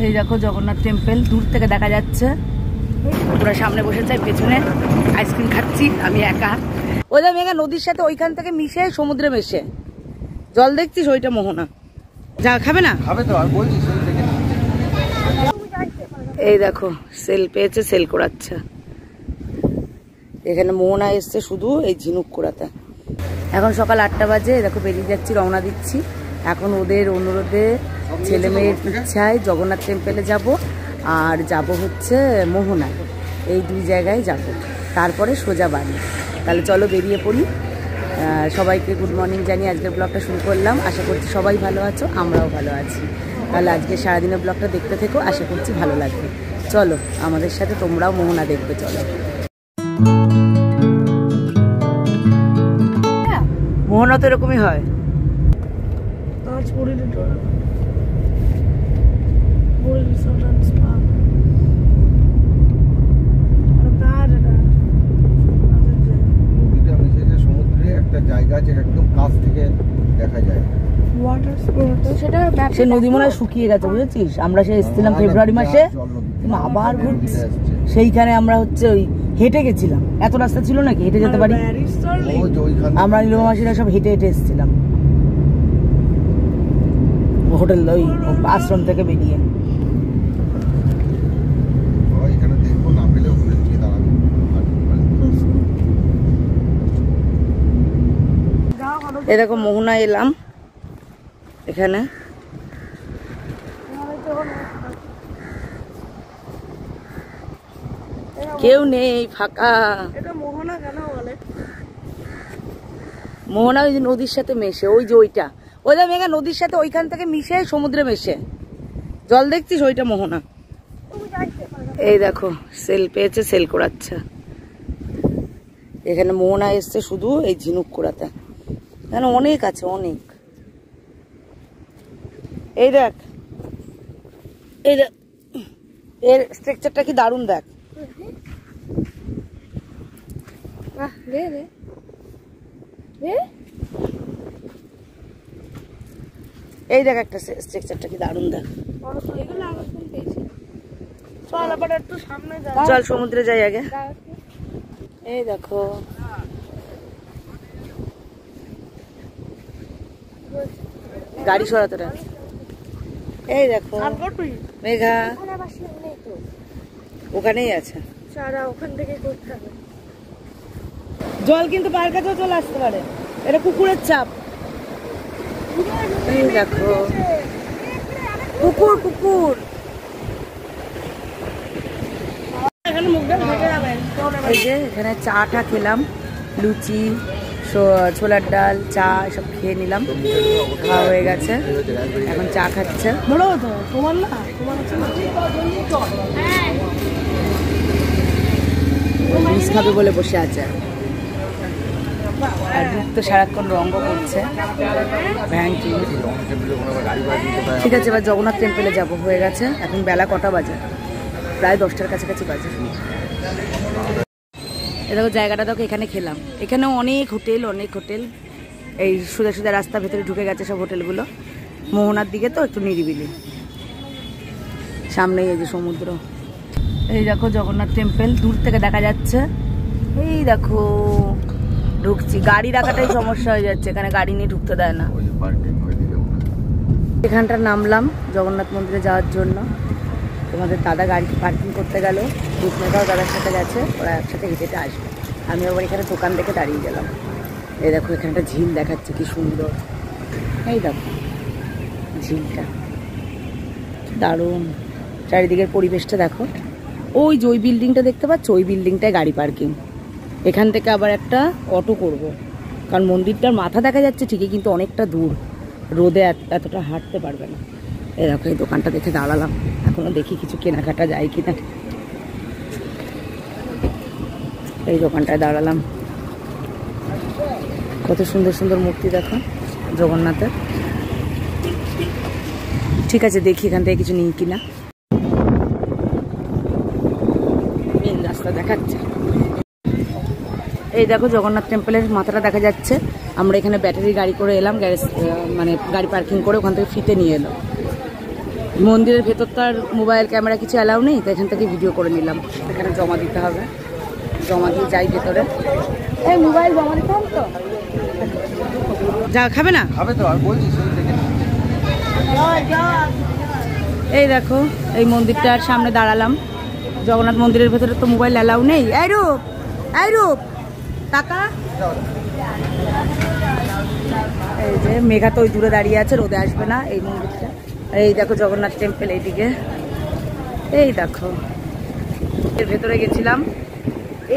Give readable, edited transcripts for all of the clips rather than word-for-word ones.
এই দেখো জগন্নাথ টেম্পল দূর থেকে দেখা যাচ্ছে। পুরো সামনে বসে যাই, পেছনে আইসক্রিম খাচ্ছি আমি একা। ওই মেঘা নদীর সাথে ওইখান থেকে মিশে সমুদ্রে মেশে জল দেখছিস, ওইটা মোহনা। যা খাবে না? খাবে তো, আর বলছি সেল থেকে। এই দেখো সেল পেয়েছে, সেল করাচ্ছে। এখানে মোহনা এসছে শুধু এই ঝিনুক করাতে। এখন সকাল 8টা বাজে, দেখো বেরিয়ে যাচ্ছি, রওনা দিচ্ছি। এখন ওদের অনুরোধে, ছেলে মেয়ের ইচ্ছায় জগন্নাথ টেম্পলে যাব, আর যাব হচ্ছে মোহনা। এই দুই জায়গায় যাব, তারপরে সোজা বাড়ি। তাহলে চলো বেরিয়ে পড়ি। সবাইকে গুড মর্নিং জানিয়ে আজকের ব্লগটা শুরু করলাম। আশা করছি সবাই ভালো আছো, আমরাও ভালো আছি। তাহলে আজকে সারাদিনের ব্লগটা দেখতে থেকো, আশা করছি ভালো লাগবে। চলো আমাদের সাথে তোমরাও মোহনা দেখবে। চলো, মোহনা তো এরকমই হয়। সমুদ্রে একটা জায়গা আছে একদম কাছ থেকে দেখা যায়। সে নদী মনে হয় শুকিয়ে গেছে, বুঝেছিস? আমরা সে এসেছিলাম ফেব্রুয়ারি মাসে, আবার ঘুরছি। সেইখানে আমরা হচ্ছে ওই হেঁটে গেছিলাম। এত রাস্তা ছিল নাকি হেঁটে যেতে পারি? আমরা নীলমা মাসিরা সব হেঁটে হেঁটে এসেছিলাম হোটেল, ওই আশ্রম থেকে বেরিয়ে। এরকম মোহনা এলাম, এখানে কেউ নেই, ফাঁকা। মোহনা ওই যে নদীর সাথে মেশে, ওই যে ওইটা, ওইটা মেঘা নদীর সাথে ওইখান থেকে মিশে সমুদ্রে মেশে জল দেখছিস, ওইটা মোহনা। এই দেখো সেল পেয়েছে, সেল করাচ্ছে। এখানে মোহনা এসছে শুধু এই ঝিনুক করাতে। এখানে অনেক আছে, অনেক। এই দেখ, এই দেখ, এর স্ট্রাকচারটা কি দারুণ, দেখ। এই দেখ একটা স্ট্রাকচারটা কি দারুণ, দেখ। চল সমুদ্রে যাই আগে। এই দেখো গাড়ি সরাতে রাখ। এই দেখো মেঘা ওখানেই আছে, জল কিন্তু পায়ের কাছেও চলে আসতে পারে, এটা কুকুরের চাপ। এই দেখো কুকুর, কুকুর। এই যে এখানে চাটা খেলাম, লুচি, ছোলার ডাল, চা এসব খেয়ে নিলাম। খাওয়া হয়ে গেছে, এখন চা খাচ্ছে। মিস খাবে বলে বসে আছে। আর দুধ তো সারাক্ষণ রঙ্গ করছে। ঠিক আছে, এবার জগন্নাথ টেম্পলে যাব। হয়ে গেছে, এখন বেলা কটা বাজে? প্রায় 10টার কাছাকাছি বাজে। এ দেখো জায়গাটা দেখো, এখানে খেলাম। এখানেও অনেক হোটেল, অনেক হোটেল। এই সোজা সোজা রাস্তার ভেতরে ঢুকে গেছে সব হোটেলগুলো। মোহনার দিকে তো একটু নিরিবিলি, সামনেই এই যে সমুদ্র। এই দেখো জগন্নাথ টেম্পল দূর থেকে দেখা যাচ্ছে। এই দেখো ঢুকছি, গাড়ি রাখাটাই সমস্যা হয়ে যাচ্ছে, এখানে গাড়ি নিয়ে ঢুকতে দেয় না। এখানটা নামলাম জগন্নাথ মন্দিরে যাওয়ার জন্য। তোমাদের দাদা গাড়ি পার্কিং করতে গেল, রূপমেঘাও দাদার সাথে গেছে, ওরা একসাথে হেঁটে হেঁটে আসবে। আমি আবার এখানে দোকান দেখে দাঁড়িয়ে গেলাম। এই দেখো এখানটা ঝিল দেখাচ্ছে, কি সুন্দর। এই দেখো ঝিলটা দারুণ, চারিদিকের পরিবেশটা দেখো। ওই যে ওই বিল্ডিংটা দেখতে পাচ্ছ, ওই বিল্ডিংটায় গাড়ি পার্কিং। এখান থেকে আবার একটা অটো করব, কারণ মন্দিরটার মাথা দেখা যাচ্ছে ঠিকই, কিন্তু অনেকটা দূর, রোদে এতটা হাঁটতে পারবে না। এই দেখো এই দোকানটা দেখে দাঁড়ালাম, এখনো দেখি কিছু কেনাকাটা যায় কিনা। এই দোকানটায় দাঁড়ালাম, কত সুন্দর সুন্দর মূর্তি দেখো জগন্নাথের। ঠিক আছে, দেখি এখান থেকে কিছু নিই কিনা। মেন রাস্তা দেখাচ্ছে। এই দেখো জগন্নাথ টেম্পলের মাথাটা দেখা যাচ্ছে। আমরা এখানে ব্যাটারি গাড়ি করে এলাম, গ্যারেজ মানে গাড়ি পার্কিং করে ওখান থেকে ফ্রিতে নিয়ে এলো। মন্দিরের ভেতর তো আর মোবাইল ক্যামেরা কিছু অ্যালাউ নেই, তো এখান থেকে ভিডিও করে নিলাম। এখানে জমা দিতে হবে, জমা দিয়ে যাই ভেতরে। এই মোবাইল জমা দিতে হবে তো, যা খাবে না খাবে তো, আর বলছি সেই থেকে। এই দেখো এই মন্দিরটার সামনে দাঁড়ালাম। জগন্নাথ মন্দিরের ভেতরে তো মোবাইল অ্যালাউ নেই। এই রূপ টাকা। এই যে মেঘা তো ওই দূরে দাঁড়িয়ে আছে, রোদে আসবে না। এই মন্দিরটা, এই দেখো জগন্নাথ টেম্পল এইদিকে, এই দেখো এর ভেতরে গেছিলাম,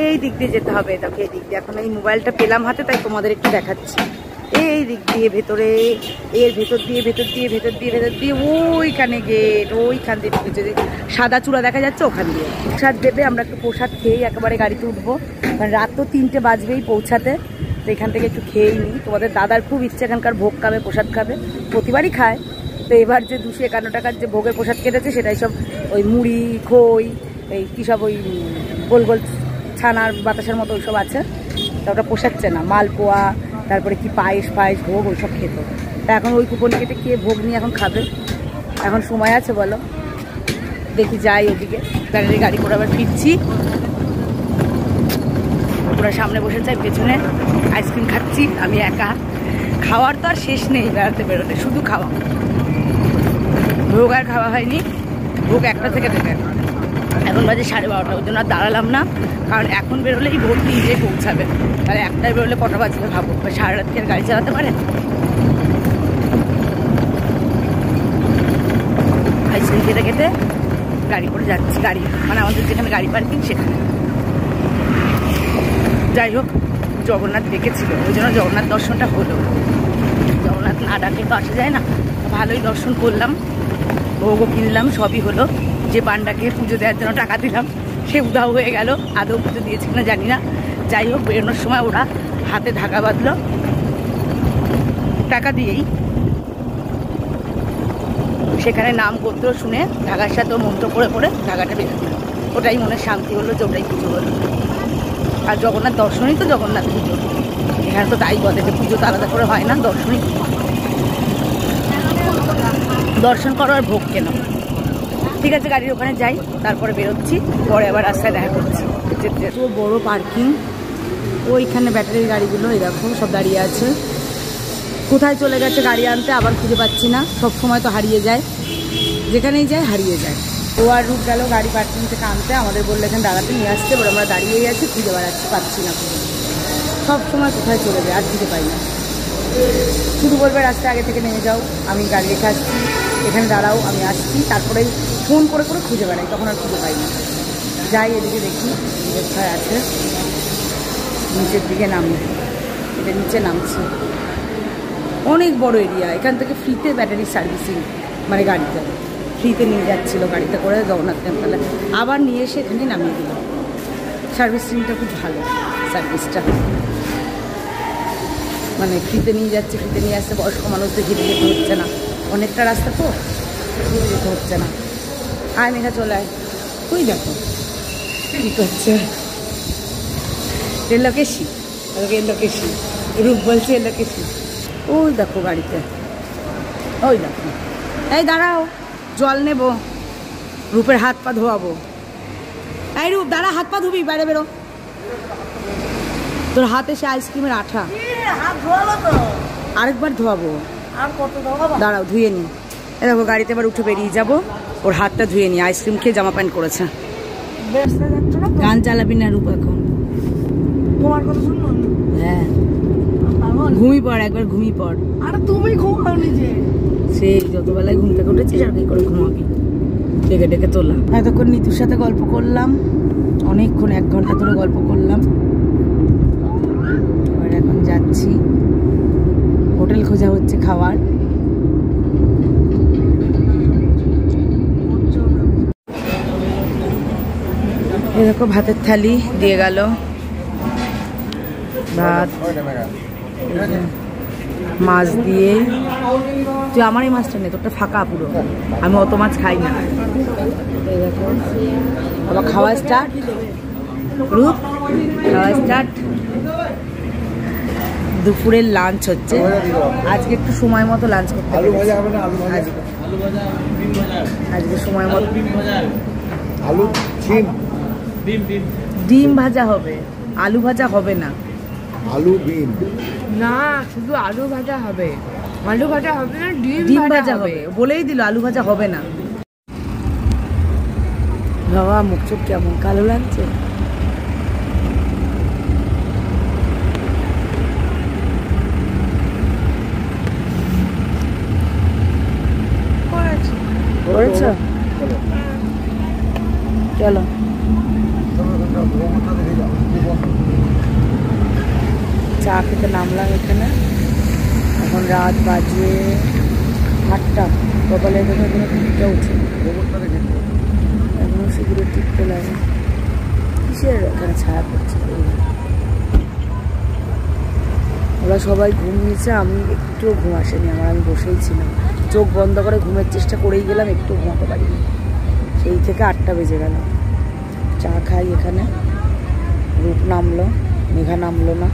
এই দিক দিয়ে যেতে হবে। দেখো এই দিক দিয়ে, এখন এই মোবাইলটা পেলাম হাতে তাই তোমাদের একটু দেখাচ্ছি। এই দিক দিয়ে ভেতরে, এর ভেতর দিয়ে ওইখানে গেট, ওইখান দিয়ে ঢুকেছে, সাদা চূড়া দেখা যাচ্ছে ওখান দিয়ে প্রসাদ দেবে। আমরা একটু প্রসাদ খেয়েই একেবারে গাড়িতে উঠবো, কারণ রাত তো 3টে বাজবেই পৌঁছাতে। তো এখান থেকে একটু খেয়েই নিই। তোমাদের দাদার খুব ইচ্ছে এখানকার ভোগ খাবে, প্রসাদ খাবে, প্রতিবারই খায়। তো এবার যে 251 টাকার যে ভোগের প্রসাদ কেটেছে সেটাই সব ওই মুড়ি, খই, এই কী সব ওই গোল গোল ছানার বাতাসের মতো ওইসব আছে। তা ওটা পোষাচ্ছে না, মালপোয়া, তারপরে কি পায়েস ভোগ ওইসব খেত। তা এখন ওই কুপন কেটে খেয়ে ভোগ নিয়ে এখন খাবে। এখন সময় আছে বলো, দেখি যাই ওদিকে। গাড়ি করে আবার ফিরছি। ওরা সামনে বসে চাই, পেছনে আইসক্রিম খাচ্ছি আমি একা। খাওয়ার তো আর শেষ নেই বেড়াতে বেরোলে, শুধু খাওয়া। ভোগ আর খাওয়া হয়নি, ভোগ 1টা থেকে দেবে। এখন বাজে 12:30, ওই জন্য আর দাঁড়ালাম না, কারণ এখন বেরোলেই ভোর 3টায় পৌঁছাবে। তাহলে 1টায় বেরোলে কটা বাজবে ভাবো, সারা রাত কি আর গাড়ি চালাতে পারে? আইসক্রিম খেতে খেতে গাড়ি করে যাচ্ছি, গাড়ি মানে আমাদের যেখানে গাড়ি পার্কিং সেখানে। যাই হোক, জগন্নাথ ডেকেছিল, ওই জন্য জগন্নাথ দর্শনটা হলো। জগন্নাথ না ডাকলে তো আসা যায় না। ভালোই দর্শন করলাম, ভোগও কিনলাম, সবই হলো। যে পান্ডাকে পুজো দেওয়ার জন্য টাকা দিলাম সে উধাও হয়ে গেল, আদৌ পুজো দিয়েছে কিনা জানি না। যাই হোক, বেরোনোর সময় ওরা হাতে ধাগা বাঁধলো টাকা দিয়েই। সেখানে নাম গোত্র শুনে ধাগার সাথে মন্ত্র করে করে ধাগাটা বেরোলো। ওটাই মনে শান্তি হলো যে ওটাই পুজো হলো। আর জগন্নাথ দর্শনই তো জগন্নাথ পুজো। এখানে তো তাই বলে যে পুজো তো আলাদা করে হয় না, দর্শনই দর্শন করো আর ভোগ কেন। ঠিক আছে, গাড়ির ওখানে যাই, তারপরে বেরোচ্ছি, পরে আবার রাস্তায় দেখা করছি। যেতে বড় পার্কিং, ওইখানে ব্যাটারির গাড়িগুলো এই দেখো সব দাঁড়িয়ে আছে। কোথায় চলে গেছে গাড়ি আনতে আবার খুঁজে পাচ্ছি না, সব সময় তো হারিয়ে যায়, যেখানেই যায় হারিয়ে যায়। ও আর রূপ গেল গাড়ি পার্কিং থেকে আনতে, আমাদের বললে এখানে দাঁড়াতে নিয়ে আসতে, বলে আমরা দাঁড়িয়েই আছি, খুঁজে বেড়াচ্ছি, পাচ্ছি না খুঁজে। সব সময় কোথায় চলে যায় আর খুঁজে পাই না। শুধু বলবে রাস্তায় আগে থেকে নেমে যাও, আমি গাড়ি রেখে আসছি, এখানে দাঁড়াও, আমি আসছি, তারপরে ফোন করে করে খুঁজে বেড়াই, তখন আর খুঁজে পাই না। যাই এদিকে দেখি কোথায় আছে, নিচের দিকে নামি, এটা নিচে নামছি। অনেক বড় এরিয়া, এখান থেকে ফ্রিতে ব্যাটারি সার্ভিসিং, মানে গাড়িতে ফ্রিতে নিয়ে যাচ্ছিলো, গাড়িতে করে জগন্নাথ টেম্পলে, আবার নিয়ে এসে এখানে নামিয়ে দিল। সার্ভিসিংটা খুব ভালো, সার্ভিসটা মানে ফ্রিতে নিয়ে যাচ্ছে, ফ্রিতে নিয়ে আসছে, বয়স্ক মানুষদের ঘিরে যেতে হচ্ছে না, অনেকটা রাস্তা তো ঘিরে যেতে হচ্ছে না। আয় মেঘা চলে আয়, তুই দেখো কী করছে। এলোকেশি, এলোকেশি, রূপ বলছে এলোকেশি। ওই দেখো গাড়িতে, ওই দেখো। এই দাঁড়াও, জল নেব, রূপের হাত পা ধোয়াবো। এই রূপ দাঁড়া, হাত পা ধুবি, বাইরে বেরো। তোর হাতে সে আইসক্রিমের আঠা, আরেকবার ধোয়াবো, দাঁড়াও ধুয়ে নি। এ দেখো গাড়িতে এবার উঠে বেরিয়ে যাবো, ওর হাতটা ধুয়ে নি, আইসক্রিম খেয়ে জামা প্যান্ট করেছে। গান চালাবি না রূপ এখন, তোমার কথা শুনবো? হ্যাঁ ঘুমিয়ে পড়, একবার ঘুমিয়ে পড়। আরে তুমি ঘুমাও নিজে, সেই যতবেলায় ঘুম থেকে উঠেছিস আর কি করে ঘুমাবি, ডেকে ডেকে তোলা। এতক্ষণ নিতুর সাথে গল্প করলাম, অনেকক্ষণ, 1 ঘন্টা ধরে গল্প করলাম। এবার এখন যাচ্ছি, হোটেল খোঁজা হচ্ছে খাওয়ার। এরকম ভাতের থালি দিয়ে গেল, ভাত, মাছ দিয়ে। তুই আমার এই মাছটা নে, তোরটা ফাঁকা পুরো, আমি অত মাছ খাই না। দেখো আবার খাওয়া স্টার্ট, গ্রুপ খাওয়া স্টার্ট। দুপুরের লাঞ্চ হচ্ছে, আজকে একটু সময় মতো লাঞ্চ করতে হবে। আজকে সময় মতো আলু চিম ডিম ভাজা হবে, আলু ভাজা হবে না। আলু বিন না, শুধু আলু ভাজা হবে। আলু ভাজা হবে না, ডিম ভাজা হবে, বলেই দিল আলু ভাজা হবে না। বাবা মুখ চোখ কেমন কালো লাগছে। করেছ? চলো চা খেতে নামলাম এখানে। এখন রাত বাজে 8টা। সকালে এখানে টিকটা উঠে এখনো সেগুলো টিকতে লাগে। কিসের এখানে ছায়া পড়ছে? ওরা সবাই ঘুমিয়েছে, আমি একটুও ঘুম আসেনি আমার। আমি বসেই ছিলাম, চোখ বন্ধ করে ঘুমের চেষ্টা করেই গেলাম, একটু ঘুমাতে পারিনি। সেই থেকে 8টা বেজে গেল। চা খাই এখানে। রূপ নামলো, মেঘা নামলো না।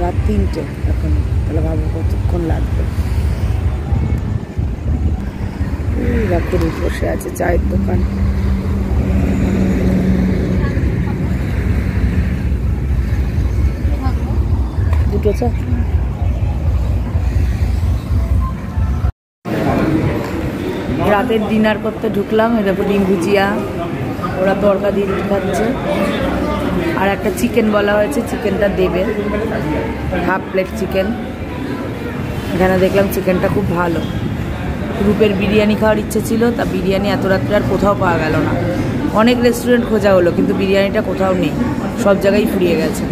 রাত 3টে এখন, তাহলে ভাবো কতক্ষণ লাগবে। দেখো রূপ বসে আছে চায়ের দোকান। দুটো চা। রাতের ডিনার করতে ঢুকলাম। এই দেখো ডিম ভুজিয়া, ওরা তরকা দিয়ে খাচ্ছে। আর একটা চিকেন বলা হয়েছে, চিকেনটা দেবে, 1/2 প্লেট চিকেন। এখানে দেখলাম চিকেনটা খুব ভালো। রূপের বিরিয়ানি খাওয়ার ইচ্ছে ছিল, তা বিরিয়ানি এত রাত্রে আর কোথাও পাওয়া গেল না। অনেক রেস্টুরেন্ট খোঁজা হলো, কিন্তু বিরিয়ানিটা কোথাও নেই, সব জায়গায় ফুরিয়ে গেছে।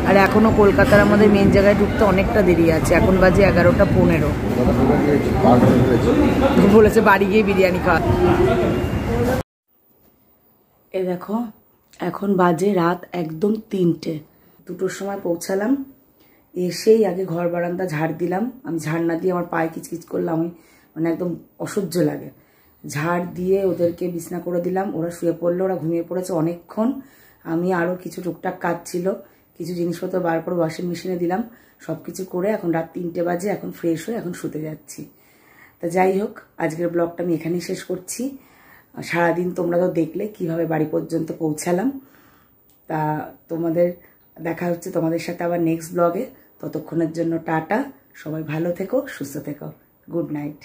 আর এখনও কলকাতার আমাদের মেন জায়গায় ঢুকতে অনেকটা দেরি আছে। এখন বাজে 11টা 15। বলেছে বাড়ি গিয়ে বিরিয়ানি খাওয়া। এ দেখো এখন বাজে রাত একদম 3টে। 2টোর সময় পৌঁছালাম। এসেই আগে ঘর বারান্দা ঝাড় দিলাম। আমি ঝাড় না দিয়ে আমার পায়ে কিচকিচ করলাম, আমি মানে একদম অসহ্য লাগে। ঝাড় দিয়ে ওদেরকে বিছনা করে দিলাম, ওরা শুয়ে পড়লো, ওরা ঘুমিয়ে পড়েছে অনেকক্ষণ। আমি আরও কিছু টুকটাক কাজ ছিল, কিছু জিনিসপত্র বার করে ওয়াশিং মেশিনে দিলাম। সব কিছু করে এখন রাত 3টে বাজে, এখন ফ্রেশ হয়ে এখন শুতে যাচ্ছি। তা যাই হোক, আজকের ব্লগটা আমি এখানেই শেষ করছি। সারাদিন তোমরা তো দেখলে কিভাবে বাড়ি পর্যন্ত পৌঁছালাম। তা তোমাদের দেখা হচ্ছে তোমাদের সাথে আবার নেক্সট ব্লগে। ততক্ষণের জন্য টাটা, সবাই ভালো থেকো, সুস্থ থেকো, গুড নাইট।